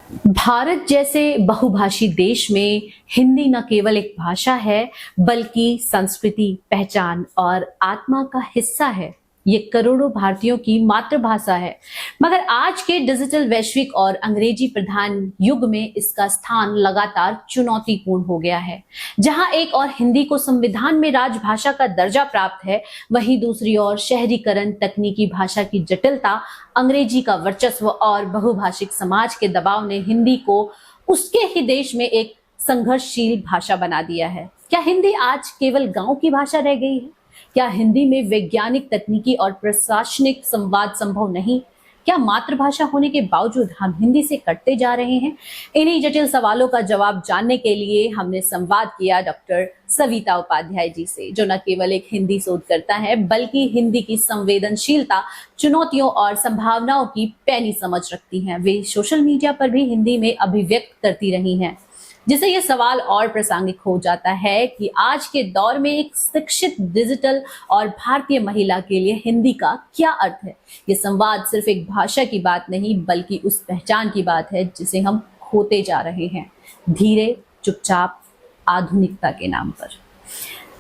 भारत जैसे बहुभाषी देश में हिंदी न केवल एक भाषा है बल्कि संस्कृति, पहचान और आत्मा का हिस्सा है। ये करोड़ों भारतीयों की मातृभाषा है, मगर आज के डिजिटल वैश्विक और अंग्रेजी प्रधान युग में इसका स्थान लगातार चुनौतीपूर्ण हो गया है। जहां एक और हिंदी को संविधान में राजभाषा का दर्जा प्राप्त है, वहीं दूसरी ओर शहरीकरण, तकनीकी भाषा की जटिलता, अंग्रेजी का वर्चस्व और बहुभाषिक समाज के दबाव ने हिंदी को उसके ही देश में एक संघर्षशील भाषा बना दिया है। क्या हिंदी आज केवल गांव की भाषा रह गई है? क्या हिंदी में वैज्ञानिक, तकनीकी और प्रशासनिक संवाद संभव नहीं? क्या मातृभाषा होने के बावजूद हम हिंदी से कटते जा रहे हैं? इन्हीं जटिल सवालों का जवाब जानने के लिए हमने संवाद किया डॉक्टर सविता उपाध्याय जी से, जो न केवल एक हिंदी शोधकर्ता है बल्कि हिंदी की संवेदनशीलता, चुनौतियों और संभावनाओं की पैनी समझ रखती हैं। वे सोशल मीडिया पर भी हिंदी में अभिव्यक्त करती रही हैं, जिससे ये सवाल और प्रासंगिक हो जाता है कि आज के दौर में एक शिक्षित, डिजिटल और भारतीय महिला के लिए हिंदी का क्या अर्थ है। ये संवाद सिर्फ एक भाषा की बात नहीं बल्कि उस पहचान की बात है जिसे हम खोते जा रहे हैं, धीरे, चुपचाप, आधुनिकता के नाम पर।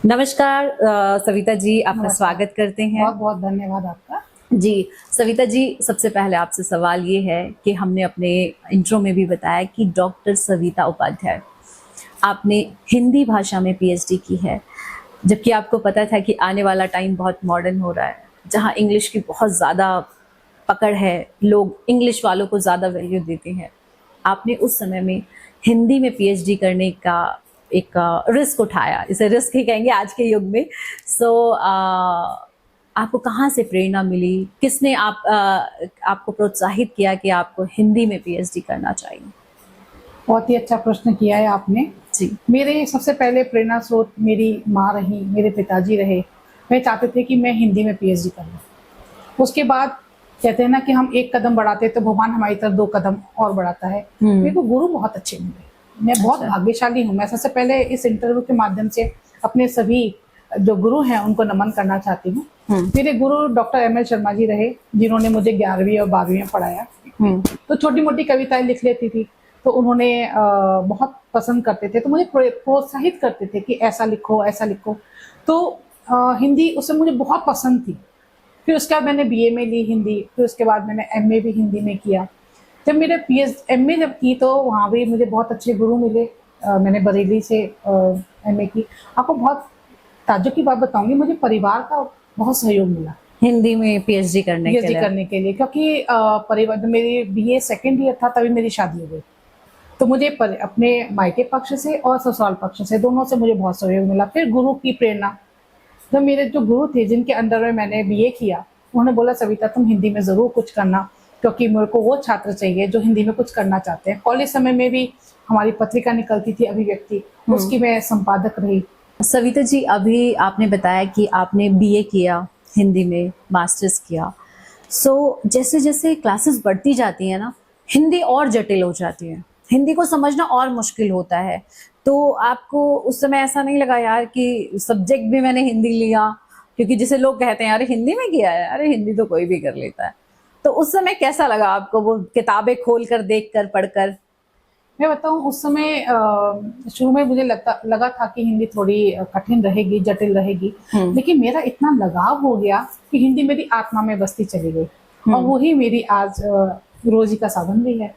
नमस्कार सविता जी, आपका स्वागत करते हैं। बहुत बहुत धन्यवाद आपका। जी सविता जी, सबसे पहले आपसे सवाल ये है कि हमने अपने इंट्रो में भी बताया कि डॉक्टर सविता उपाध्याय, आपने हिंदी भाषा में पीएचडी की है, जबकि आपको पता था कि आने वाला टाइम बहुत मॉडर्न हो रहा है, जहां इंग्लिश की बहुत ज़्यादा पकड़ है, लोग इंग्लिश वालों को ज़्यादा वैल्यू देते हैं। आपने उस समय में हिंदी में पीएचडी करने का एक रिस्क उठाया, इसे रिस्क ही कहेंगे आज के युग में। आपको कहाँ से प्रेरणा मिली? किसने आपको प्रोत्साहित किया कि आपको हिंदी में पीएचडी करना चाहिए? बहुत ही अच्छा प्रश्न किया है आपने जी। मेरे सबसे पहले प्रेरणा स्रोत मेरी माँ रही, मेरे पिताजी रहे। वे चाहते थे कि मैं हिंदी में पीएचडी कर लूँ। उसके बाद कहते हैं ना कि हम एक कदम बढ़ाते तो भगवान हमारी तरफ 2 कदम और बढ़ाता है। मेरे को गुरु बहुत अच्छे मिले, मैं बहुत भाग्यशाली हूँ। मैं सबसे पहले इस इंटरव्यू के माध्यम से अपने सभी जो गुरु हैं उनको नमन करना चाहती हूँ। मेरे गुरु doctor M L Sharma ji रहे, जिन्होंने मुझे 11वीं और 12वीं में पढ़ाया। तो छोटी मोटी कविताएं लिख लेती थी, तो उन्होंने बहुत पसंद करते थे, तो मुझे प्रोत्साहित करते थे कि ऐसा लिखो, ऐसा लिखो। तो हिंदी उस समय मुझे बहुत पसंद थी। फिर उसके बाद मैंने बीए में ली हिंदी, फिर उसके बाद मैंने एमए भी हिंदी में किया। जब मेरे एमए जब की तो वहाँ भी मुझे बहुत अच्छे गुरु मिले। मैंने बरेली से एमए की। आपको बहुत ताज्जुब की बात बताऊंगी, मुझे परिवार का बहुत सहयोग मिला हिंदी में पीएचडी करने के लिए, क्योंकि परिवार, मेरी बीए सेकेंड ईयर था तभी मेरी शादी हो गई। तो मुझे अपने मायके पक्ष से और ससुराल पक्ष से, दोनों से मुझे बहुत सहयोग मिला। फिर गुरु की प्रेरणा, जब मेरे जो गुरु थे जिनके अंडर में मैंने बीए किया, उन्होंने बोला सविता तुम हिंदी में ज़रूर कुछ करना, क्योंकि मेरे को वो छात्र चाहिए जो हिंदी में कुछ करना चाहते हैं। कॉलेज समय में भी हमारी पत्रिका निकलती थी अभिव्यक्ति, उसकी मैं संपादक रही। सविता जी, अभी आपने बताया कि आपने बीए किया, हिंदी में मास्टर्स किया। जैसे जैसे क्लासेस बढ़ती जाती हैं ना, हिंदी और जटिल हो जाती है, हिंदी को समझना और मुश्किल होता है। तो आपको उस समय ऐसा नहीं लगा यार कि सब्जेक्ट भी मैंने हिंदी लिया, क्योंकि जिसे लोग कहते हैं अरे हिंदी में किया है, अरे हिंदी तो कोई भी कर लेता है। तो उस समय कैसा लगा आपको, वो किताबें खोल कर, देख कर, पढ़कर? मैं बताऊं, उस समय शुरू में मुझे लगा था कि हिंदी थोड़ी कठिन रहेगी, जटिल रहेगी, लेकिन मेरा इतना लगाव हो गया कि हिंदी मेरी आत्मा में बसती चली गई, और वही मेरी आज रोजी का साधन भी है।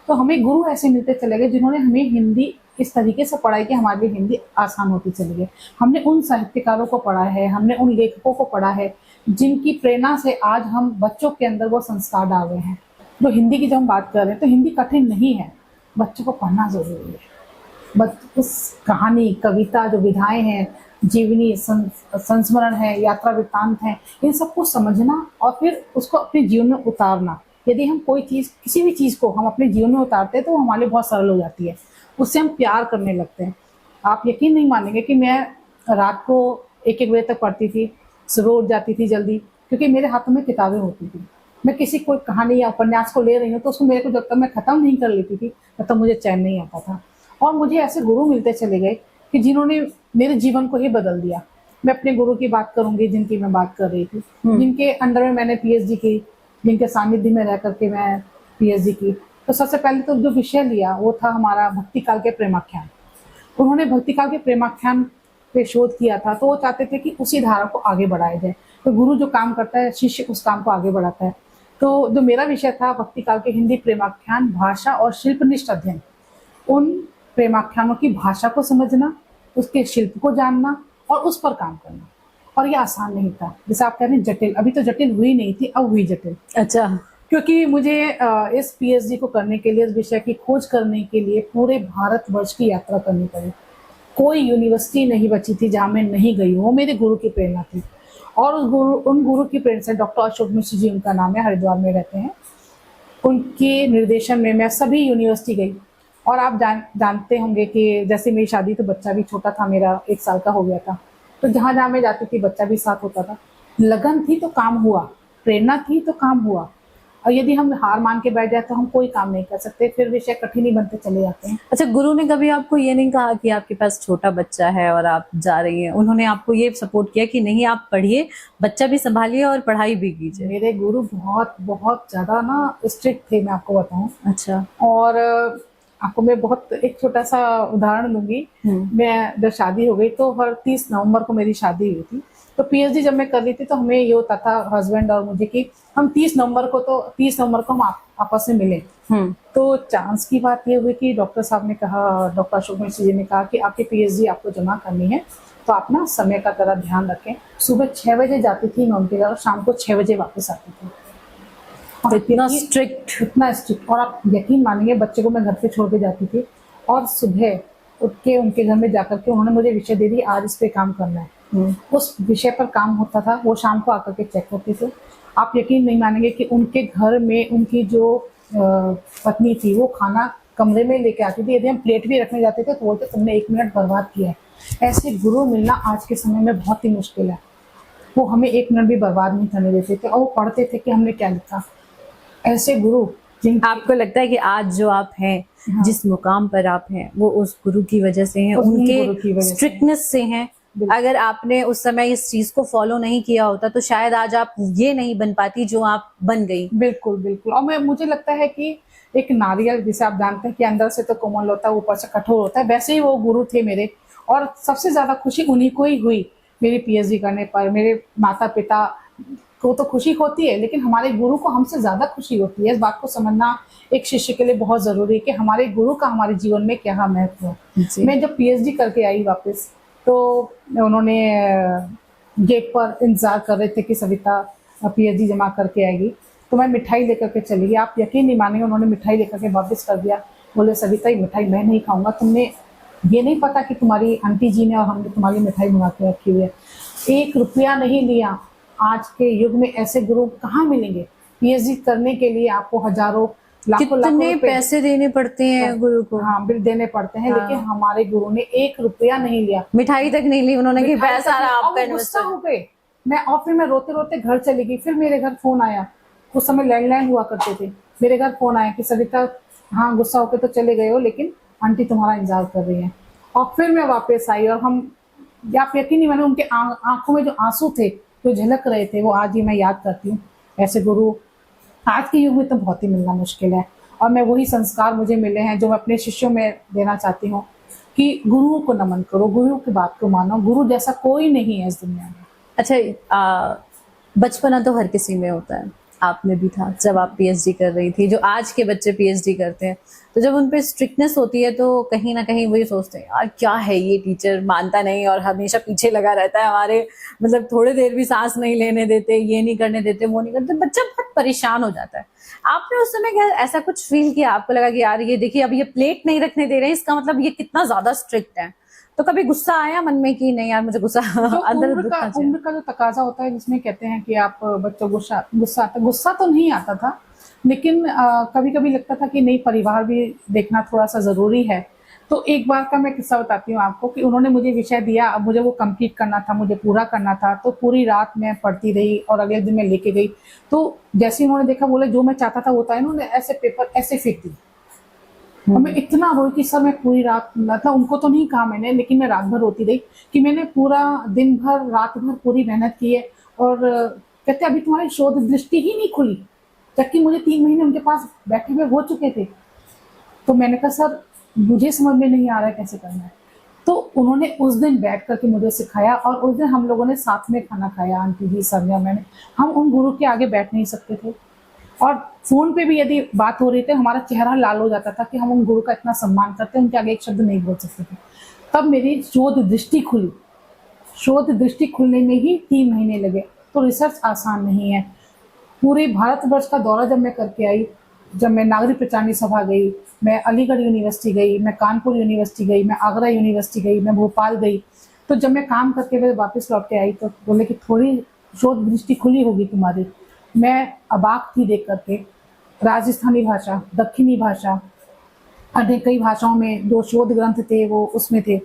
तो हमें गुरु ऐसे मिलते चले गए जिन्होंने हमें हिंदी इस तरीके से पढ़ाई कि हमारे लिए हिंदी आसान होती चली गई। हमने उन साहित्यकारों को पढ़ा है, हमने उन लेखकों को पढ़ा है जिनकी प्रेरणा से आज हम बच्चों के अंदर वो संस्कार डाल रहे हैं। तो हिंदी की जब हम बात कर रहे हैं तो हिंदी कठिन नहीं है, बच्चों को पढ़ना जरूरी है। उस कहानी, कविता, जो विधाएं हैं, जीवनी संस्मरण है, यात्रा वृत्तांत है, इन सबको समझना और फिर उसको अपने जीवन में उतारना। यदि हम कोई चीज़, किसी भी चीज़ को हम अपने जीवन में उतारते हैं तो हमारे लिए बहुत सरल हो जाती है, उससे हम प्यार करने लगते हैं। आप यकीन नहीं मानेंगे कि मैं रात को 1-1 बजे तक पढ़ती थी, सुबह उठ जाती थी जल्दी, क्योंकि मेरे हाथों में किताबें होती थी। मैं किसी कोई कहानी या उपन्यास को ले रही हूँ तो उसको मेरे को जब तक मैं ख़त्म नहीं कर लेती थी तब तक मुझे चैन नहीं आता था। और मुझे ऐसे गुरु मिलते चले गए कि जिन्होंने मेरे जीवन को ही बदल दिया। मैं अपने गुरु की बात करूंगी जिनकी मैं बात कर रही थी, जिनके अंडर में मैंने पीएचडी की, जिनके सानिध्य में रह करके मैं पीएचडी की। तो तो सबसे पहले तो जो विषय लिया वो था हमारा भक्ति काल के प्रेमाख्यान। उन्होंने भक्ति काल के प्रेमाख्यान पे शोध किया था, तो वो चाहते थे कि उसी धारा को आगे बढ़ाया जाए। तो गुरु जो काम करता है, शिष्य उस काम को आगे बढ़ाता है। तो जो मेरा विषय था भक्ति काल के हिंदी प्रेमाख्यान, भाषा और शिल्पनिष्ठ अध्ययन, उन प्रेमाख्यानों की भाषा को समझना, उसके शिल्प को जानना और उस पर काम करना। और ये आसान नहीं था, जैसे आप कह रहे हैं जटिल, अभी तो जटिल हुई नहीं थी, अब हुई जटिल। अच्छा। क्योंकि मुझे इस पीएचडी को करने के लिए, इस विषय की खोज करने के लिए पूरे भारतवर्ष की यात्रा करनी पड़ी। कोई यूनिवर्सिटी नहीं बची थी जहाँ मैं नहीं गई हूँ, वो मेरे गुरु की प्रेरणा थी। और उन गुरु की प्रेरणा से, डॉक्टर अशोक मिश्र जी उनका नाम है, हरिद्वार में रहते हैं, उनके निर्देशन में मैं सभी यूनिवर्सिटी गई। और आप जानते होंगे कि जैसे मेरी शादी, तो बच्चा भी छोटा था, मेरा 1 साल का हो गया था, तो जहाँ जहाँ मैं जाती थी बच्चा भी साथ होता था। लगन थी तो काम हुआ, प्रेरणा थी तो काम हुआ। और यदि हम हार मान के बैठ जाए तो हम कोई काम नहीं कर सकते, फिर विषय कठिन ही बनते चले जाते हैं। अच्छा, गुरु ने कभी आपको ये नहीं कहा कि आपके पास छोटा बच्चा है और आप जा रही हैं, उन्होंने आपको ये सपोर्ट किया कि नहीं आप पढ़िए, बच्चा भी संभालिए और पढ़ाई भी कीजिए? मेरे गुरु बहुत बहुत ज्यादा ना स्ट्रिक्ट थे, मैं आपको बताऊं। अच्छा। और आपको मैं बहुत एक छोटा सा उदाहरण दूंगी। मैं जब शादी हो गई तो हर 30 नवंबर को मेरी शादी हुई थी। तो पीएचडी जब मैं कर रही थी तो हमें ये होता था हस्बैंड और मुझे कि हम 30 नवंबर को हम आपस में मिले। तो चांस की बात ये हुई कि डॉक्टर साहब ने कहा, डॉक्टर अशोक मिश्र जी ने कहा कि आपकी पीएचडी आपको जमा करनी है, तो आप ना समय का जरा ध्यान रखें। सुबह 6 बजे जाती थी मैं उनके घर और शाम को 6 बजे वापस आती थी। और इतना स्ट्रिक्ट। और आप यकीन मानेंगे, बच्चे को मैं घर पे छोड़ के जाती थी और सुबह उठ के उनके घर में जाकर के उन्होंने मुझे विषय दे दी, आज इस पे काम करना है। उस विषय पर काम होता था, वो शाम को आकर के चेक करते थे। आप यकीन नहीं मानेंगे कि उनके घर में उनकी जो पत्नी थी वो खाना कमरे में लेके आती थी। यदि हम प्लेट भी रखने जाते थे तो बोलते तुमने 1 मिनट बर्बाद किया है। ऐसे गुरु मिलना आज के समय में बहुत ही मुश्किल है। वो हमें 1 मिनट भी बर्बाद नहीं करने देते थे और वो पढ़ते थे कि हमने क्या लिखा। ऐसे गुरु आपको लगता है कि आज जो आप हैं, हाँ, जिस मुकाम पर आप हैं, वो उस गुरु की वजह से हैं, उनके स्ट्रिक्टनेस से हैं? अगर आपने उस समय इस चीज को फॉलो नहीं किया होता तो शायद आज आप ये नहीं बन पाती जो आप बन गई। बिल्कुल बिल्कुल। और मुझे लगता है कि एक नारियल, जिसे आप जानते हैं कि अंदर से तो कोमल होता है, ऊपर से कठोर होता है, वैसे ही वो गुरु थे मेरे। और सबसे ज्यादा खुशी उन्हीं को ही हुई मेरी पीएचडी करने पर। मेरे माता पिता को तो खुशी होती है, लेकिन हमारे गुरु को हमसे ज्यादा खुशी होती है। इस बात को समझना एक शिष्य के लिए बहुत जरूरी है कि हमारे गुरु का हमारे जीवन में क्या महत्व है। मैं जब पीएचडी करके आई वापस, तो उन्होंने गेट पर इंतजार कर रहे थे कि सविता पीएचडी जमा करके आएगी। तो मैं मिठाई लेकर के चली गई। आप यकीन नहीं मानेंगे, उन्होंने मिठाई लेकर के वापस कर दिया। बोले सविता ये मिठाई मैं नहीं खाऊंगा, तुमने ये नहीं पता कि तुम्हारी आंटी जी ने और हमने तुम्हारी मिठाई मंगा के रखी हुई है। 1 रुपया नहीं लिया। आज के युग में ऐसे गुरु कहाँ मिलेंगे? पीएचडी करने के लिए आपको हजारों लाखों कितने पैसे देने पड़ते हैं गुरु को? हाँ, बिल देने पड़ते हैं। लेकिन हमारे गुरु ने 1 रुपया नहीं लिया, मिठाई तक नहीं ली उन्होंने कि पैसा आपका गुस्सा हो गए। मैं और फिर मैं रोते रोते घर चली गई। फिर मेरे घर फोन आया, उस समय लैंडलाइन हुआ करते थे। मेरे घर फोन आया कि सविता, हाँ गुस्सा होकर तो चले गए हो, लेकिन आंटी तुम्हारा इंतजार कर रही है। और फिर मैं वापस आई और आप यकीन नहीं माने, उनके आंखों में जो आंसू थे, जो झलक रहे थे, वो आज ही मैं याद करती हूँ। ऐसे गुरु आज के युग में तो बहुत ही मिलना मुश्किल है। और मैं वही संस्कार मुझे मिले हैं जो मैं अपने शिष्यों में देना चाहती हूँ कि गुरुओं को नमन करो, गुरुओं की बात को मानो। गुरु जैसा कोई नहीं है इस दुनिया में। अच्छा, बचपना तो हर किसी में होता है, आप में भी था जब आप पीएचडी कर रही थी। जो आज के बच्चे पीएचडी करते हैं, तो जब उन पे स्ट्रिक्टनेस होती है तो कहीं ना कहीं वही सोचते हैं यार क्या है ये टीचर, मानता नहीं और हमेशा पीछे लगा रहता है हमारे, मतलब थोड़ी देर भी सांस नहीं लेने देते, ये नहीं करने देते, वो नहीं करते। बच्चा बहुत परेशान हो जाता है। आपने उस समय क्या ऐसा कुछ फील किया? आपको लगा कि यार ये देखिए अब ये प्लेट नहीं रखने दे रहे हैं, इसका मतलब ये कितना ज्यादा स्ट्रिक्ट है? तो कभी गुस्सा आया मन में कि नहीं यार मुझे गुस्सा अंदर उम्र का जो तकाजा होता है, जिसमें कहते हैं कि आप बच्चों गुस्सा तो नहीं आता था, लेकिन कभी कभी लगता था कि नहीं, परिवार भी देखना थोड़ा सा जरूरी है। तो एक बार का मैं किस्सा बताती हूँ आपको कि उन्होंने मुझे विषय दिया, अब मुझे वो कंप्लीट करना था, मुझे पूरा करना था। तो पूरी रात मैं पढ़ती रही और अगले दिन मैं लेके गई। तो जैसे उन्होंने देखा, बोले जो मैं चाहता था वो था, इन्होंने ऐसे पेपर ऐसे फेंक दी। और मैं इतना रोई कि सर मैं पूरी रात, मतलब उनको तो नहीं कहा मैंने, लेकिन मैं रात भर रोती रही कि मैंने पूरा दिन भर रात भर पूरी मेहनत की है। और कहते अभी तुम्हारी शोध दृष्टि ही नहीं खुली, जबकि मुझे 3 महीने उनके पास बैठे हुए हो चुके थे। तो मैंने कहा सर मुझे समझ में नहीं आ रहा है कैसे करना है। तो उन्होंने उस दिन बैठ करके मुझे सिखाया और उस दिन हम लोगों ने साथ में खाना खाया, आंटी जी, सर या मैंने। हम उन गुरु के आगे बैठ नहीं सकते थे और फोन पे भी यदि बात हो रही थी हमारा चेहरा लाल हो जाता था कि हम उन गुरु का इतना सम्मान करते हैं, उनके आगे एक शब्द नहीं बोल सकते थे। तब मेरी शोध दृष्टि खुली। शोध दृष्टि खुलने में ही 3 महीने लगे। तो रिसर्च आसान नहीं है। पूरे भारतवर्ष का दौरा जब मैं करके आई, जब मैं नागरिक प्रचारणी सभा गई, मैं अलीगढ़ यूनिवर्सिटी गई, मैं कानपुर यूनिवर्सिटी गई, मैं आगरा यूनिवर्सिटी गई, मैं भोपाल गई, तो जब मैं काम करके मैं वापस लौट के आई तो बोले कि थोड़ी शोध दृष्टि खुली होगी तुम्हारी। मैं अबाक थी देख करके। राजस्थानी भाषा, दक्षिणी भाषा, अन्य कई भाषाओं में जो शोध ग्रंथ थे वो उसमें थे,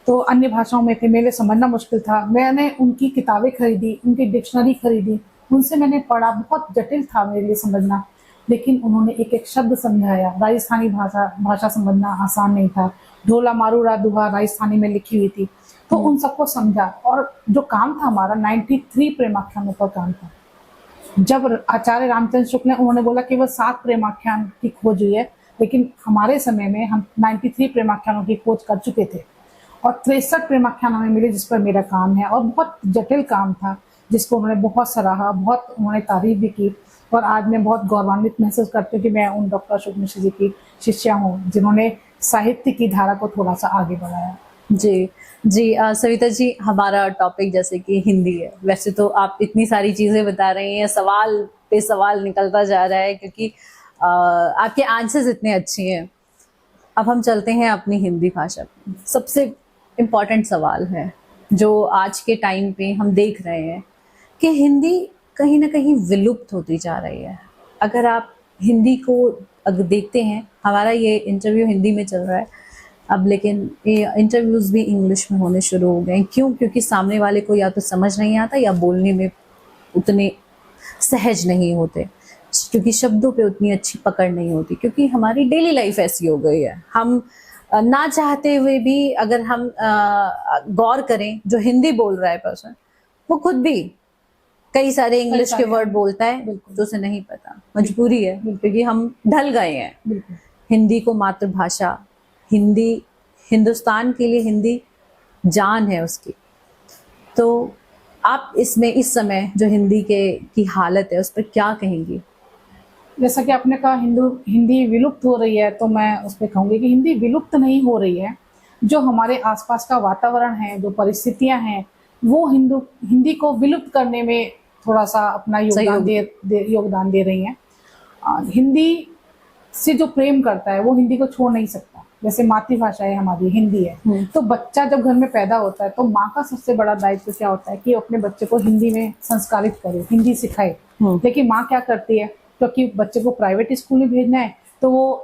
तो अन्य भाषाओं में थे, मेरे समझना मुश्किल था। मैंने उनकी किताबें खरीदी, उनकी डिक्शनरी खरीदी, उनसे मैंने पढ़ा, बहुत जटिल था मेरे लिए समझना, लेकिन उन्होंने एक एक शब्द समझाया। राजस्थानी भाषा समझना आसान नहीं था। ढोला मारूरा दुहा राजस्थानी में लिखी हुई थी, तो उन सबको समझा। और जो काम था हमारा 93 प्रेमाख्यानों पर काम था। जब आचार्य रामचंद्र शुक्ल ने उन्होंने बोला केवल 7 प्रेमाख्यान की खोज हुई है, लेकिन हमारे समय में हम 93 प्रेमाख्यानों की खोज कर चुके थे और 63 प्रेमाख्यान हमें मिले जिस पर मेरा काम है। और बहुत जटिल काम था जिसको उन्होंने बहुत सराहा, बहुत उन्होंने तारीफ भी की। और आज मैं बहुत गौरवान्वित महसूस करती हूँ कि मैं उन डॉक्टर अशोक मिश्र जी की शिष्या हूँ जिन्होंने साहित्य की धारा को थोड़ा सा आगे बढ़ाया। जी जी। सविता जी, हमारा टॉपिक जैसे कि हिंदी है। वैसे तो आप इतनी सारी चीजें बता रही हैं, सवाल पे सवाल निकलता जा रहा है क्योंकि आपके आंसर्स इतने अच्छे हैं। अब हम चलते हैं अपनी हिंदी भाषा पे। सबसे इम्पोर्टेंट सवाल है जो आज के टाइम पे हम देख रहे हैं कि हिंदी कहीं ना कहीं विलुप्त होती जा रही है। अगर आप हिंदी को अगर देखते हैं, हमारा ये इंटरव्यू हिंदी में चल रहा है अब, लेकिन ये इंटरव्यूज भी इंग्लिश में होने शुरू हो गए। क्यों? क्योंकि सामने वाले को या तो समझ नहीं आता या बोलने में उतने सहज नहीं होते, क्योंकि शब्दों पे उतनी अच्छी पकड़ नहीं होती, क्योंकि हमारी डेली लाइफ ऐसी हो गई है। हम ना चाहते हुए भी अगर हम गौर करें, जो हिंदी बोल रहा है पर्सन वो खुद भी कई सारे इंग्लिश के वर्ड बोलता है जो उसे नहीं पता। मजबूरी है क्योंकि हम ढल गए हैं। हिंदी को मातृभाषा, हिंदी हिंदुस्तान के लिए हिंदी जान है उसकी। तो आप इसमें इस समय जो हिंदी की हालत है उस पर क्या कहेंगी? जैसा कि आपने कहा हिंदी विलुप्त हो रही है, तो मैं उस पर कहूँगी कि हिंदी विलुप्त नहीं हो रही है। जो हमारे आसपास का वातावरण है, जो परिस्थितियां हैं, वो हिंदी को विलुप्त करने में थोड़ा सा अपना योगदान दे रही हैं। हिंदी से जो प्रेम करता है वो हिंदी को छोड़ नहीं सकता। जैसे मातृभाषा है हमारी, हिंदी है, तो बच्चा जब घर में पैदा होता है तो माँ का सबसे बड़ा दायित्व क्या होता है कि अपने बच्चे को हिंदी में संस्कारित करे, हिंदी सिखाए। लेकिन माँ क्या करती है, क्योंकि बच्चे को प्राइवेट स्कूल में भेजना है तो वो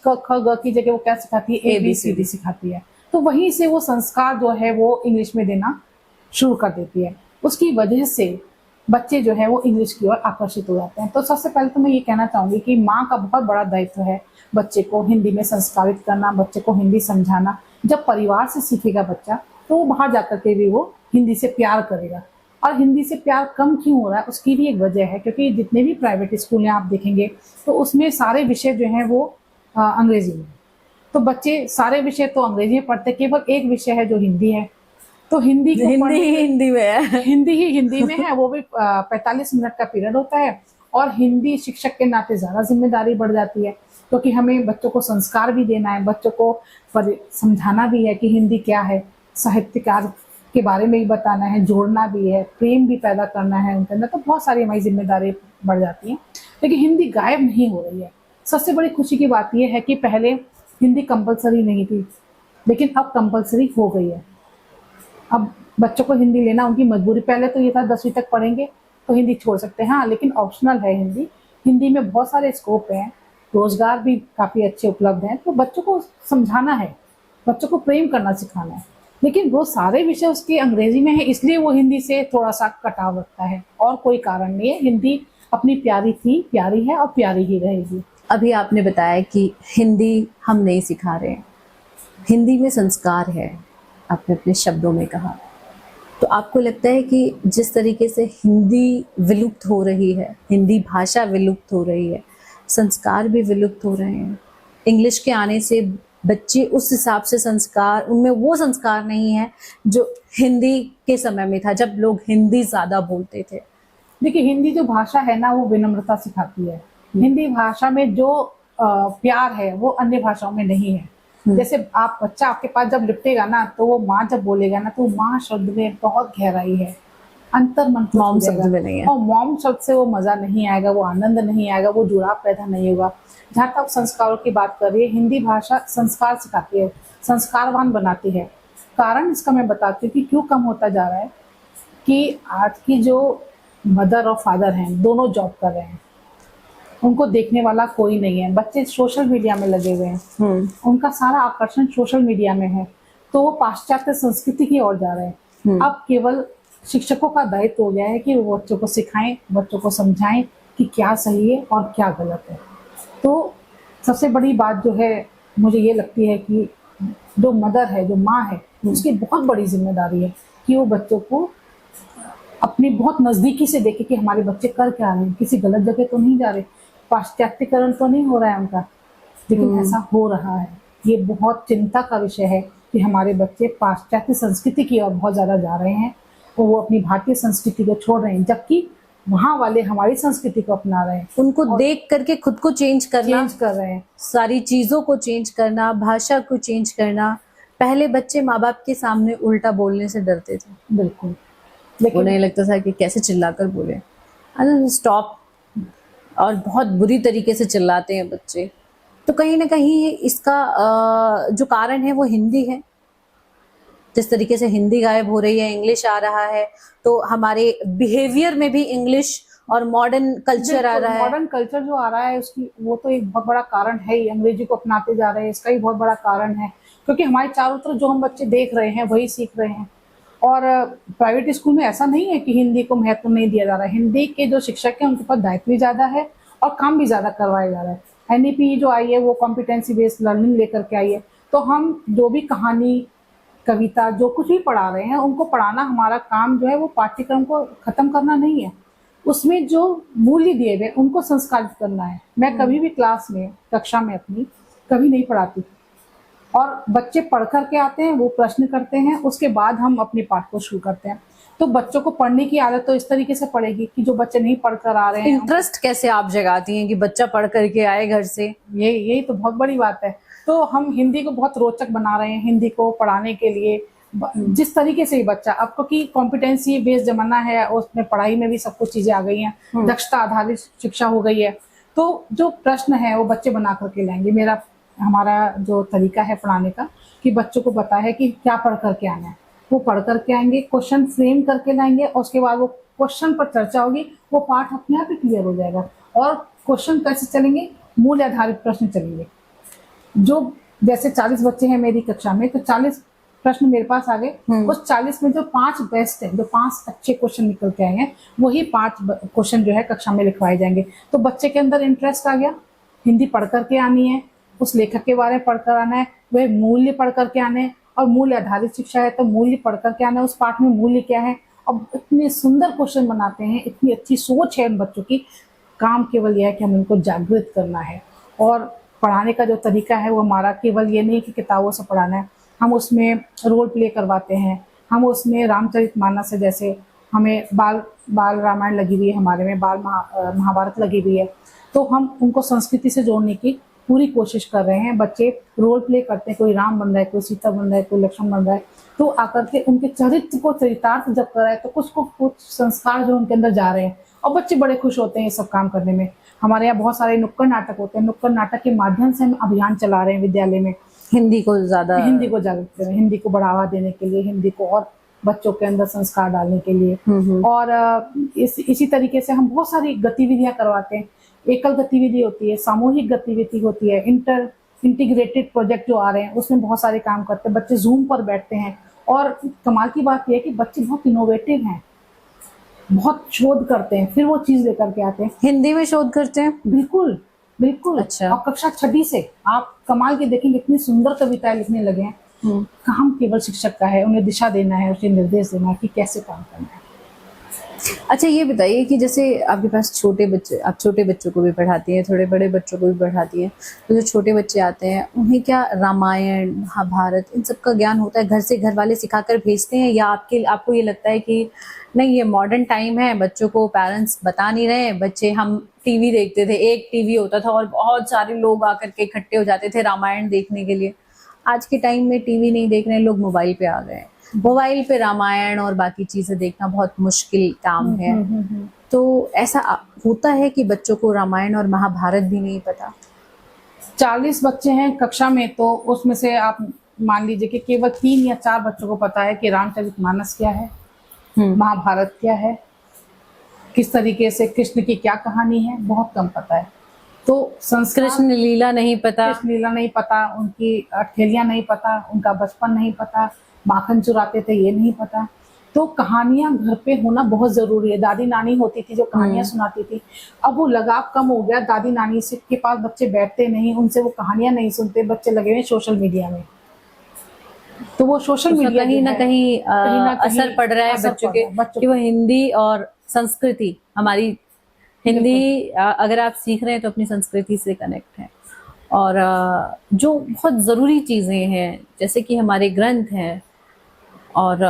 क ख ग की जगह वो क्या सिखाती है, ABCD सिखाती है। तो वहीं से वो संस्कार जो है वो इंग्लिश में देना शुरू कर देती है। उसकी वजह से बच्चे जो है वो इंग्लिश की ओर आकर्षित हो जाते हैं। तो सबसे पहले तो मैं ये कहना चाहूंगी कि माँ का बहुत बड़ा दायित्व है बच्चे को हिंदी में संस्कारित करना, बच्चे को हिंदी समझाना। जब परिवार से सीखेगा बच्चा तो वो बाहर जाकर के भी वो हिंदी से प्यार करेगा। और हिंदी से प्यार कम क्यों हो रहा है उसकी भी एक वजह है, क्योंकि जितने भी प्राइवेट स्कूल हैं आप देखेंगे तो उसमें सारे विषय जो हैं वो अंग्रेजी में। तो बच्चे सारे विषय तो अंग्रेजी में पढ़ते, केवल एक विषय है जो हिंदी है। तो हिंदी हिंदी में है, हिंदी में है, वो भी 45 मिनट का पीरियड होता है। और हिंदी शिक्षक के नाते ज्यादा जिम्मेदारी बढ़ जाती है, क्योंकि हमें बच्चों को संस्कार भी देना है, बच्चों को समझाना भी है कि हिंदी क्या है, साहित्यकार के बारे में भी बताना है, जोड़ना भी है, प्रेम भी पैदा करना है उनके अंदर। तो बहुत सारी हमारी जिम्मेदारी बढ़ जाती है। लेकिन हिंदी गायब नहीं हो रही है। सबसे बड़ी खुशी की बात यह है कि पहले हिंदी कंपलसरी नहीं थी, लेकिन अब कंपलसरी हो गई है। अब बच्चों को हिंदी लेना उनकी मजबूरी। पहले तो ये था 10वीं तक पढ़ेंगे तो हिंदी छोड़ सकते हैं, हाँ, लेकिन ऑप्शनल है हिंदी। हिंदी में बहुत सारे स्कोप हैं, रोजगार भी काफ़ी अच्छे उपलब्ध हैं। तो बच्चों को समझाना है, बच्चों को प्रेम करना सिखाना है। लेकिन वो सारे विषय उसके अंग्रेजी में है, इसलिए वो हिंदी से थोड़ा सा कटाव रखता है, और कोई कारण नहीं है। हिंदी अपनी प्यारी थी, प्यारी है और प्यारी ही रहेगी। अभी आपने बताया कि हिंदी हम नहीं सिखा रहे हैं, हिंदी में संस्कार है, आपने अपने शब्दों में कहा। तो आपको लगता है कि जिस तरीके से हिंदी विलुप्त हो रही है, हिंदी भाषा विलुप्त हो रही है, संस्कार भी विलुप्त हो रहे हैं, इंग्लिश के आने से बच्चे उस हिसाब से संस्कार, उनमें वो संस्कार नहीं है जो हिंदी के समय में था, जब लोग हिंदी ज्यादा बोलते थे। देखिए, हिंदी जो भाषा है ना, वो विनम्रता सिखाती है। हिंदी भाषा में जो प्यार है वो अन्य भाषाओं में नहीं है। जैसे आप बच्चा आपके पास जब लिपटेगा ना, तो वो माँ जब बोलेगा ना, तो माँ शब्द में बहुत गहराई है, अंतर मन को मॉम छू शब्द जाएगा। में नहीं है। और मॉम शब्द से वो मजा नहीं आएगा, वो आनंद नहीं आएगा, वो जुड़ाव पैदा नहीं होगा। जहाँ तक संस्कारों की बात कर रही है, हिंदी भाषा संस्कार सिखाती है, संस्कारवान बनाती है। कारण इसका मैं बताती हूँ कि क्यों कम होता जा रहा है, कि आज की जो मदर और फादर हैं, दोनों जॉब कर रहे हैं, उनको देखने वाला कोई नहीं है। बच्चे सोशल मीडिया में लगे हुए हैं, उनका सारा आकर्षण सोशल मीडिया में है, तो वो पाश्चात्य संस्कृति की ओर जा रहे हैं। अब केवल शिक्षकों का दायित्व हो गया है कि वो बच्चों को सिखाएं, बच्चों को समझाएं कि क्या सही है और क्या गलत है। तो सबसे बड़ी बात जो है, मुझे ये लगती है कि जो मदर है, जो माँ है, उसकी बहुत बड़ी जिम्मेदारी है कि वो बच्चों को अपनी बहुत नजदीकी से देखे कि हमारे बच्चे कर क्या रहे हैं, किसी गलत जगह तो नहीं जा रहे, पाश्चात्यकरण तो नहीं हो रहा है उनका। लेकिन ऐसा हो रहा है। ये बहुत चिंता का विषय है कि हमारे बच्चे पाश्चात्य संस्कृति की ओर बहुत ज्यादा जा रहे हैं और वो अपनी भारतीय संस्कृति को छोड़ रहे हैं, जबकि वहाँ वाले हमारी संस्कृति को अपना रहे हैं। उनको देख करके खुद को चेंज कर रहे हैं, सारी चीजों को चेंज करना, भाषा को चेंज करना। पहले बच्चे माँ बाप के सामने उल्टा बोलने से डरते थे। बिल्कुल, लेकिन उन्हें लगता था कि कैसे चिल्लाकर बोले, अरे स्टॉप, और बहुत बुरी तरीके से चिल्लाते हैं बच्चे। तो कहीं ना कहीं इसका जो कारण है वो हिंदी है। जिस तरीके से हिंदी गायब हो रही है, इंग्लिश आ रहा है, तो हमारे बिहेवियर में भी इंग्लिश और मॉडर्न कल्चर आ रहा है। मॉडर्न कल्चर जो आ रहा है उसकी, वो तो एक बहुत बड़ा कारण है ही। अंग्रेजी को अपनाते जा रहे हैं, इसका ही बहुत बड़ा कारण है, क्योंकि हमारे चारों तरफ जो हम बच्चे देख रहे हैं वही सीख रहे हैं। और प्राइवेट स्कूल में ऐसा नहीं है कि हिंदी को महत्व नहीं दिया जा रहा है। हिंदी के जो शिक्षक हैं उनके पास दायित्व भी ज्यादा है और काम भी ज्यादा करवाया जा रहा है। NEP जो आई है वो कॉम्पिटेंसी बेस्ड लर्निंग लेकर के आई है। तो हम जो भी कहानी, कविता, जो कुछ भी पढ़ा रहे हैं, उनको पढ़ाना हमारा काम जो है, वो पाठ्यक्रम को खत्म करना नहीं है। उसमें जो मूल्य दिए गए उनको संस्कारित करना है। मैं कभी भी क्लास में, कक्षा में अपनी कभी नहीं पढ़ाती, और बच्चे पढ़ करके आते हैं, वो प्रश्न करते हैं, उसके बाद हम अपने पाठ को शुरू करते हैं। तो बच्चों को पढ़ने की आदत तो इस तरीके से पड़ेगी कि जो बच्चे नहीं पढ़ कर आ रहे हैं। इंटरेस्ट कैसे आप जगाती हैं कि बच्चा पढ़ करके आए घर से? यही तो बहुत बड़ी बात है। तो हम हिंदी को बहुत रोचक बना रहे हैं, हिंदी को पढ़ाने के लिए जिस तरीके से ही बच्चा, अब क्योंकि कॉम्पिटेंसी बेस्ड जमाना है, उसमें पढ़ाई में भी सब कुछ चीजें आ गई हैं, दक्षता आधारित शिक्षा हो गई है। तो जो प्रश्न है वो बच्चे बना करके लाएंगे। हमारा जो तरीका है पढ़ाने का, कि बच्चों को पता है कि क्या पढ़ करके आना है, वो पढ़ करके आएंगे, क्वेश्चन फ्रेम करके लाएंगे, और उसके बाद वो क्वेश्चन पर चर्चा होगी, वो पाठ अपने आप ही क्लियर हो जाएगा। और क्वेश्चन कैसे चलेंगे? मूल्य आधारित प्रश्न चलेंगे। जो जैसे 40 बच्चे हैं मेरी कक्षा में, तो 40 प्रश्न मेरे पास आ गए। उस 40 में जो 5 बेस्ट है, जो 5 अच्छे क्वेश्चन निकल के आए हैं, वही 5 क्वेश्चन जो है कक्षा में लिखवाए जाएंगे। तो बच्चे के अंदर इंटरेस्ट आ गया, हिंदी पढ़ करके आनी है, उस लेखक के बारे में पढ़कर आना है, वह मूल्य पढ़ करके आने हैं, और मूल्य आधारित शिक्षा है तो मूल्य पढ़ करके आना है, उस पाठ में मूल्य क्या है। अब इतने सुंदर क्वेश्चन बनाते हैं, इतनी अच्छी सोच है उन बच्चों की। काम केवल यह है कि हम उनको जागृत करना है। और पढ़ाने का जो तरीका है वो हमारा केवल ये नहीं कि किताबों से पढ़ाना है, हम उसमें रोल प्ले करवाते हैं, हम उसमें रामचरितमानस है, जैसे हमें बाल रामायण लगी हुई है, हमारे में बाल महाभारत लगी हुई है, तो हम उनको संस्कृति से जोड़ने की पूरी कोशिश कर रहे हैं। बच्चे रोल प्ले करते हैं, कोई राम बन रहा है, कोई सीता बन रहा है, कोई लक्ष्मण बन रहा है, तो आकर के उनके चरित्र को चरितार्थ जब कर रहा है, तो कुछ संस्कार जो उनके अंदर जा रहे हैं, और बच्चे बड़े खुश होते हैं ये सब काम करने में। हमारे यहाँ बहुत सारे नुक्कड़ नाटक होते हैं, नुक्कड़ नाटक के माध्यम से हम अभियान चला रहे हैं विद्यालय में, हिंदी को जागृत करें, हिंदी को बढ़ावा देने के लिए, हिंदी को और बच्चों के अंदर संस्कार डालने के लिए। और इसी तरीके से हम बहुत सारी गतिविधियां करवाते हैं। एकल गतिविधि होती है, सामूहिक गतिविधि होती है, इंटीग्रेटेड प्रोजेक्ट जो आ रहे हैं उसमें बहुत सारे काम करते हैं। बच्चे जूम पर बैठते हैं, और कमाल की बात यह है कि बच्चे बहुत इनोवेटिव हैं, बहुत शोध करते हैं, फिर वो चीज लेकर के आते हैं। हिंदी में शोध करते हैं? बिल्कुल बिल्कुल। अच्छा। और कक्षा 6 से आप कमाल के देखेंगे, इतनी सुंदर कविताएं लिखने लगे हैं। काम केवल शिक्षक का है, उन्हें दिशा देना है, उसे निर्देश देना है कि कैसे काम करना है। अच्छा ये बताइए कि जैसे आपके पास छोटे बच्चे, आप छोटे बच्चों को भी पढ़ाती हैं, थोड़े बड़े बच्चों को भी पढ़ाती हैं, तो जो छोटे बच्चे आते हैं उन्हें क्या रामायण, महाभारत इन सब का ज्ञान होता है, घर से घर वाले सिखाकर भेजते हैं, या आपको ये लगता है कि नहीं ये मॉडर्न टाइम है, बच्चों को पेरेंट्स बता नहीं रहे, बच्चे, हम टीवी देखते थे, एक टीवी होता था और बहुत सारे लोग आकर के इकट्ठे हो जाते थे रामायण देखने के लिए। आज के टाइम में टीवी नहीं देख रहे हैं लोग, मोबाइल पे आ गए हैं, मोबाइल पे रामायण और बाकी चीजें देखना बहुत मुश्किल काम है। तो ऐसा होता है कि बच्चों को रामायण और महाभारत भी नहीं पता? 40 बच्चे हैं कक्षा में, तो उसमें से आप मान लीजिए कि केवल 3 या 4 बच्चों को पता है कि रामचरितमानस क्या है, महाभारत क्या है, किस तरीके से कृष्ण की क्या कहानी है, बहुत कम पता है। तो संस्कार, कृष्ण लीला नहीं पता, कृष्ण लीला नहीं पता, उनकी अठखेलियां नहीं पता, उनका बचपन नहीं पता, माखन चुराते थे ये नहीं पता। तो कहानियां घर पे होना बहुत जरूरी है। दादी नानी होती थी जो कहानियां सुनाती थी, अब वो लगाव कम हो गया, दादी नानी से के पास बच्चे बैठते नहीं, उनसे वो कहानियां नहीं सुनते, बच्चे लगे हुए सोशल मीडिया में। तो वो सोशल मीडिया कहीं ना कहीं असर पड़ रहा है बच्चों के, कि वो हिंदी और संस्कृति, हमारी हिंदी अगर आप सीख रहे हैं तो अपनी संस्कृति से कनेक्ट है, और जो बहुत ज़रूरी चीज़ें हैं जैसे कि हमारे ग्रंथ हैं, और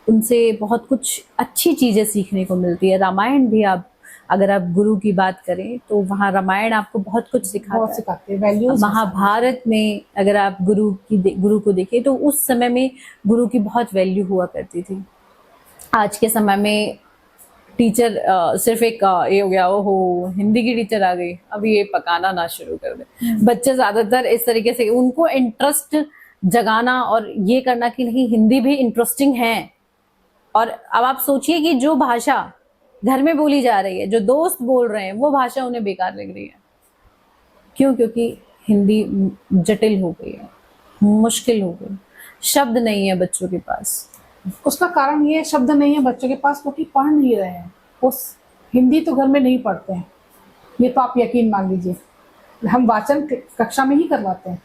उनसे बहुत कुछ अच्छी चीज़ें सीखने को मिलती है। रामायण भी, आप अगर आप गुरु की बात करें तो वहाँ रामायण आपको बहुत कुछ सिखाते हैं, वैल्यूज। महाभारत में अगर आप गुरु को देखें तो उस समय में गुरु की बहुत वैल्यू हुआ करती थी। आज के समय में टीचर सिर्फ एक ये हो गया, ओहो हिंदी की टीचर आ गई, अब ये पकाना ना शुरू कर दे। बच्चे ज्यादातर इस तरीके से उनको इंटरेस्ट जगाना और ये करना कि नहीं हिंदी भी इंटरेस्टिंग है। और अब आप सोचिए कि जो भाषा घर में बोली जा रही है, जो दोस्त बोल रहे हैं, वो भाषा उन्हें बेकार लग रही है। क्यों? क्योंकि हिंदी जटिल हो गई है, मुश्किल हो गई, शब्द नहीं है बच्चों के पास। उसका कारण ये शब्द नहीं है बच्चों के पास क्योंकि पढ़ नहीं रहे हैं। उस हिंदी तो घर में नहीं पढ़ते हैं, ये तो आप यकीन मान लीजिए। हम वाचन कक्षा में ही करवाते हैं,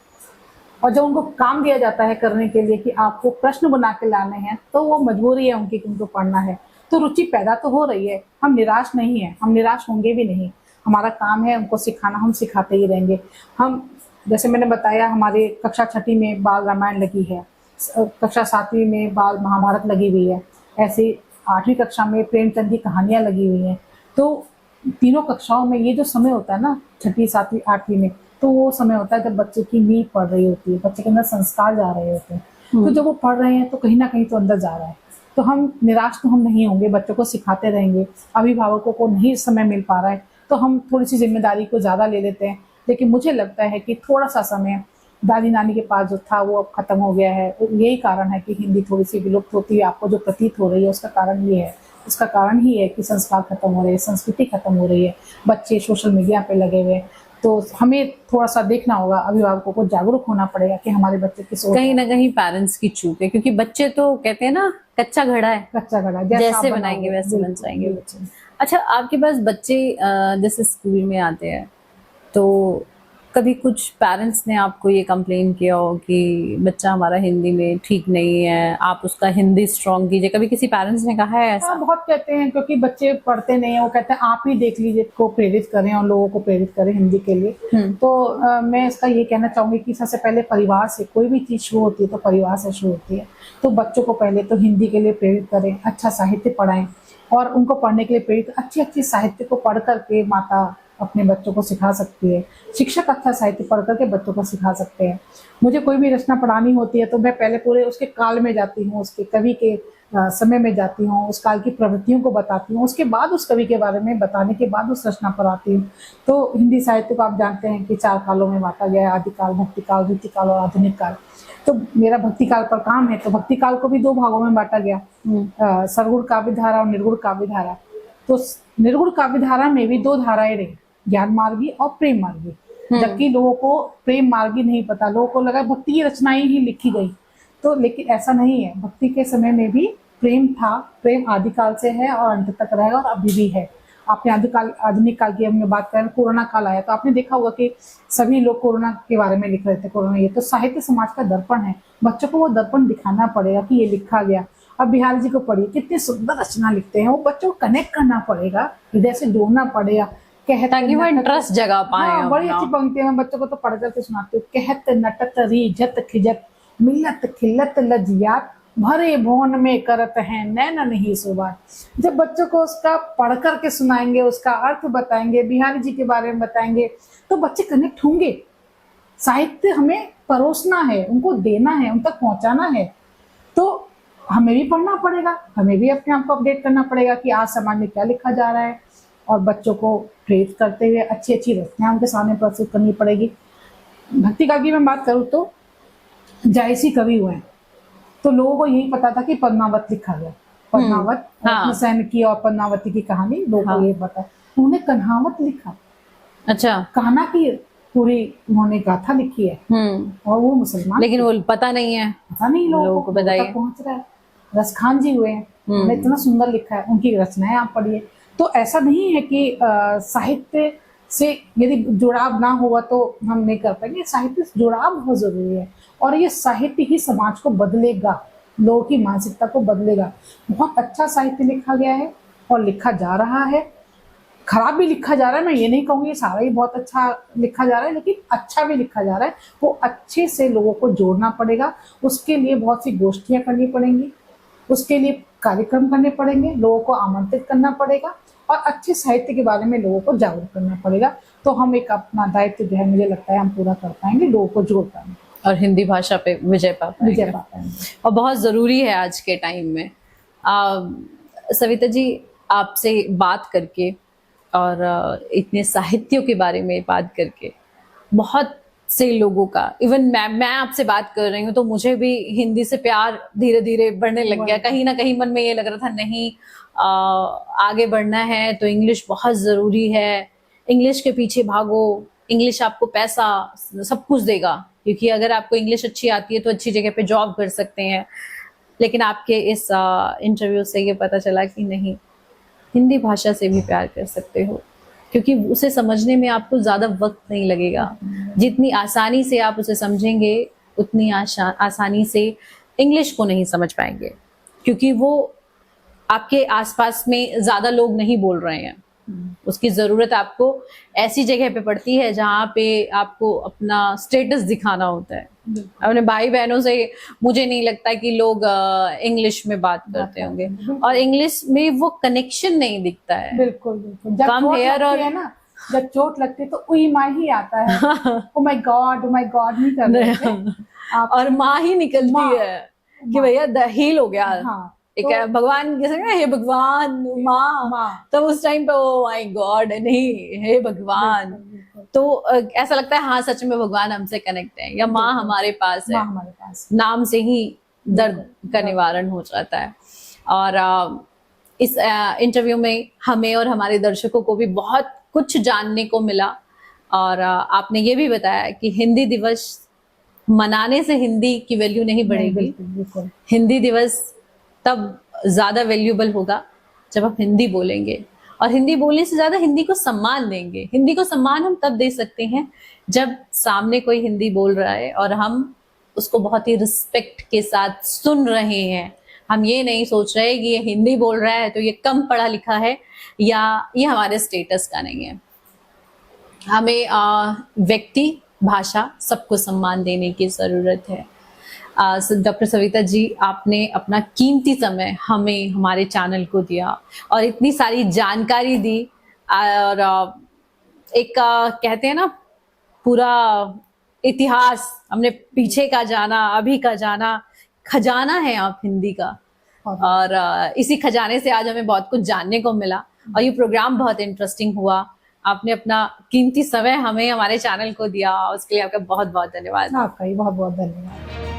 और जब उनको काम दिया जाता है करने के लिए कि आपको प्रश्न बना के लाने हैं, तो वो मजबूरी है उनकी कि उनको पढ़ना है। तो रुचि पैदा तो हो रही है, हम निराश नहीं है, हम निराश होंगे भी नहीं। हमारा काम है उनको सिखाना, हम सिखाते ही रहेंगे। हम जैसे मैंने बताया, हमारे कक्षा 6ठी में बाल रामायण लगी है, कक्षा 7वीं में बाल महाभारत लगी हुई है, ऐसे 8वीं कक्षा में प्रेमचंद की कहानियां लगी हुई हैं। तो तीनों कक्षाओं में ये जो समय होता है ना, 6ठी 7वीं 8वीं में, तो वो समय होता है जब बच्चे की नींव पढ़ रही होती है, बच्चे के अंदर संस्कार जा रहे होते हैं। तो जब वो पढ़ रहे हैं तो कहीं ना कहीं तो अंदर जा रहा है। तो हम निराश तो हम नहीं होंगे, बच्चों को सिखाते रहेंगे। अभिभावकों को नहीं समय मिल पा रहा है तो हम थोड़ी सी जिम्मेदारी को ज़्यादा ले लेते हैं, लेकिन मुझे लगता है कि थोड़ा सा समय दादी नानी के पास जो था वो अब खत्म हो गया है। यही कारण है कि हिंदी थोड़ी सी विलुप्त होती है, आपको जो प्रतीत हो रही है उसका कारण ये है। उसका कारण ही है कि संस्कार खत्म हो रहे हैं, संस्कृति खत्म हो रही है, बच्चे सोशल मीडिया पे लगे हुए। तो हमें थोड़ा सा देखना होगा, अभिभावकों को जागरूक होना पड़ेगा कि हमारे बच्चे की सोच कहीं ना कहीं पेरेंट्स की चूक है, क्योंकि बच्चे तो कहते हैं ना कच्चा घड़ा है, कच्चा घड़ा जैसे बनाएंगे वैसे बन जाएंगे बच्चे। अच्छा, आपके पास बच्चे जैसे स्कूल में आते हैं तो कभी कुछ पेरेंट्स ने आपको ये कंप्लेन किया हो कि बच्चा हमारा हिंदी में ठीक नहीं है, आप उसका हिंदी स्ट्रॉन्ग कीजिए, कभी किसी पेरेंट्स ने कहा है ऐसा? हाँ, बहुत कहते हैं, क्योंकि बच्चे पढ़ते नहीं है, वो कहते हैं आप ही देख लीजिए, को प्रेरित करें और लोगों को प्रेरित करें हिंदी के लिए। तो मैं इसका ये कहना चाहूंगी कि सबसे पहले परिवार से कोई भी चीज शुरू होती है तो परिवार से शुरू होती है। तो बच्चों को पहले तो हिंदी के लिए प्रेरित करें, अच्छा साहित्य पढ़ाएं, और उनको पढ़ने के लिए प्रेरित अच्छी साहित्य को पढ़ करके माता अपने बच्चों को सिखा सकती है, शिक्षक अच्छा साहित्य पढ़ करके बच्चों को सिखा सकते हैं। मुझे कोई भी रचना पढ़ानी होती है तो मैं पहले पूरे उसके काल में जाती हूँ, उसके कवि के समय में जाती हूँ, उस काल की प्रवृत्तियों को बताती हूँ, उसके बाद उस कवि के बारे में बताने के बाद उस रचना पर आती हूँ। तो हिंदी साहित्य को आप जानते हैं कि 4 कालों में बांटा गया है, आदिकाल, भक्तिकाल, रीतिकाल और आधुनिक काल। तो मेरा भक्ति काल पर काम है, तो भक्ति काल को भी 2 भागों में बांटा गया, सरगुण काव्य धारा और निर्गुण काव्य धारा। तो निर्गुण काव्य धारा में भी 2 धाराएं रही, ज्ञान मार्गी और प्रेम मार्गी। जबकि लोगों को प्रेम मार्गी नहीं पता, लोगों को लगा भक्ति की रचनाएं ही लिखी गई, तो लेकिन ऐसा नहीं है। भक्ति के समय में भी प्रेम था, प्रेम आदिकाल से है और अंत तक रहेगा और अभी भी है। आपने आधुनिक काल की हमने बात करें, कोरोना काल आया तो आपने देखा होगा कि सभी लोग कोरोना के बारे में लिख रहे थे। कोरोना ये तो साहित्य समाज का दर्पण है, बच्चों को वो दर्पण दिखाना पड़ेगा कि ये लिखा गया। अब बिहारी जी को पढ़िए, कितनी सुंदर रचना लिखते हैं। वो बच्चों को कनेक्ट करना पड़ेगा, हृदय से जोड़ना पड़ेगा। कहत ताकि वो नटत- इंटरेस्ट जगा पाए हाँ, बड़ी अपना। अच्छी पंक्ति है, मैं बच्चों को तो पढ़ करके सुनाती हूँ। कहत नटत रीझत खिजत, मिलत खिलत लजियात, भरे भवन में करत हैं नैन नहीं सुबात। जब बच्चों को उसका पढ़ करके सुनाएंगे, उसका अर्थ बताएंगे, बिहारी जी के बारे में बताएंगे, तो बच्चे कनेक्ट होंगे। साहित्य हमें परोसना है, उनको देना है, उन तक पहुंचाना है। तो हमें भी पढ़ना पड़ेगा, हमें भी अपने आप को अपडेट करना पड़ेगा कि आज समाज में क्या लिखा जा रहा है, और बच्चों को प्रेरित करते हुए अच्छी अच्छी रचनाएं उनके सामने प्रस्तुत करनी पड़ेगी। भक्ति काल की मैं बात करूँ तो जायसी कवि हुए हैं, तो लोगों को यही पता था कि पद्मावत लिखा गया, पद्मावत हाँ। हुसैन की और पद्मावती की कहानी लोगों हाँ। को ये पता। उन्होंने कन्हावत लिखा, अच्छा। कान्हा की पूरी उन्होंने गाथा लिखी है, और वो मुसलमान, लेकिन वो पता नहीं है। पता नहीं लोगों लोगों को बताइए। तक पहुंच रहा है। रसखान जी हुए हैं, उन्होंने इतना सुंदर लिखा है, उनकी रचनाएं आप पढ़िए। तो ऐसा नहीं है कि साहित्य से यदि जुड़ाव ना हुआ तो हम नहीं कर पाएंगे। साहित्य से जुड़ाव बहुत जरूरी है, और ये साहित्य ही समाज को बदलेगा, लोगों की मानसिकता को बदलेगा। बहुत अच्छा साहित्य लिखा गया है और लिखा जा रहा है। खराब भी लिखा जा रहा है, मैं ये नहीं कहूँगी सारा ही बहुत अच्छा लिखा जा रहा है, लेकिन अच्छा भी लिखा जा रहा है। वो अच्छे से लोगों को जोड़ना पड़ेगा, उसके लिए बहुत सी गोष्ठियां करनी पड़ेंगी, उसके लिए कार्यक्रम करने पड़ेंगे, लोगों को आमंत्रित करना पड़ेगा, और अच्छे साहित्य के बारे में लोगों को जागरूक करना पड़ेगा। तो हम एक अपना दायित्व जो है, मुझे लगता है हम पूरा कर पाएंगे, लोगों को जोड़ पाएंगे और हिंदी भाषा पे विजय पा विजय पाएंगे। पा पाएंगे। और बहुत ज़रूरी है आज के टाइम में। सविता जी, आपसे बात करके और इतने साहित्यों के बारे में बात करके बहुत से लोगों का, इवन मैं आपसे बात कर रही हूँ तो मुझे भी हिंदी से प्यार धीरे धीरे बढ़ने लग गया। कहीं ना कहीं मन में ये लग रहा था नहीं, आगे बढ़ना है तो इंग्लिश बहुत ज़रूरी है, इंग्लिश के पीछे भागो, इंग्लिश आपको पैसा सब कुछ देगा, क्योंकि अगर आपको इंग्लिश अच्छी आती है तो अच्छी जगह पे जॉब कर सकते हैं। लेकिन आपके इस इंटरव्यू से ये पता चला कि नहीं, हिंदी भाषा से भी प्यार कर सकते हो, क्योंकि उसे समझने में आपको ज़्यादा वक्त नहीं लगेगा। जितनी आसानी से आप उसे समझेंगे उतनी आसानी से इंग्लिश को नहीं समझ पाएंगे, क्योंकि वो आपके आसपास में ज़्यादा लोग नहीं बोल रहे हैं। उसकी ज़रूरत आपको ऐसी जगह पे पड़ती है जहाँ पे आपको अपना स्टेटस दिखाना होता है। अपने भाई बहनों से मुझे नहीं लगता कि लोग इंग्लिश में बात करते होंगे, और इंग्लिश में वो कनेक्शन नहीं दिखता है। बिल्कुल बिल्कुल। जब Come चोट here लगती और- है ना, जब चोट लगती है तो उई माँ ही आता है। ओ माय गॉड नहीं कर रहे थे आप। और माँ ही निकलती माँ। है कि भैया हील हो गया। हाँ, एक तो- भगवान कैसे ना, हे भगवान माँ, माँ। तब उस टाइम पे ओ माय गॉड नहीं, हे भगवान। बिल्कुल, तो ऐसा लगता है हाँ सच में भगवान हमसे कनेक्ट है, या माँ हमारे पास है। माँ हमारे पास। नाम से ही दर्द का निवारण हो जाता है। और इस इंटरव्यू में हमें और हमारे दर्शकों को भी बहुत कुछ जानने को मिला। और आपने ये भी बताया कि हिंदी दिवस मनाने से हिंदी की वैल्यू नहीं बढ़ेगी। बिल्कुल बिल्कुल। हिंदी दिवस तब ज्यादा वैल्यूबल होगा जब आप हिंदी बोलेंगे, और हिंदी बोलने से ज्यादा हिंदी को सम्मान देंगे। हिंदी को सम्मान हम तब दे सकते हैं जब सामने कोई हिंदी बोल रहा है और हम उसको बहुत ही रिस्पेक्ट के साथ सुन रहे हैं। हम ये नहीं सोच रहे कि ये हिंदी बोल रहा है तो ये कम पढ़ा लिखा है, या ये हमारे स्टेटस का नहीं है। हमें व्यक्ति, भाषा, सबको सम्मान देने की ज़रूरत है। डॉक्टर सविता जी, आपने अपना कीमती समय हमें, हमारे चैनल को दिया और इतनी सारी जानकारी दी। और एक कहते हैं ना, पूरा इतिहास हमने पीछे का जाना, अभी का जाना, खजाना है आप हिंदी का। और इसी खजाने से आज हमें बहुत कुछ जानने को मिला, और ये प्रोग्राम बहुत इंटरेस्टिंग हुआ। आपने अपना कीमती समय हमें, हमारे चैनल को दिया, उसके लिए आपका बहुत बहुत धन्यवाद। आपका ही बहुत बहुत धन्यवाद।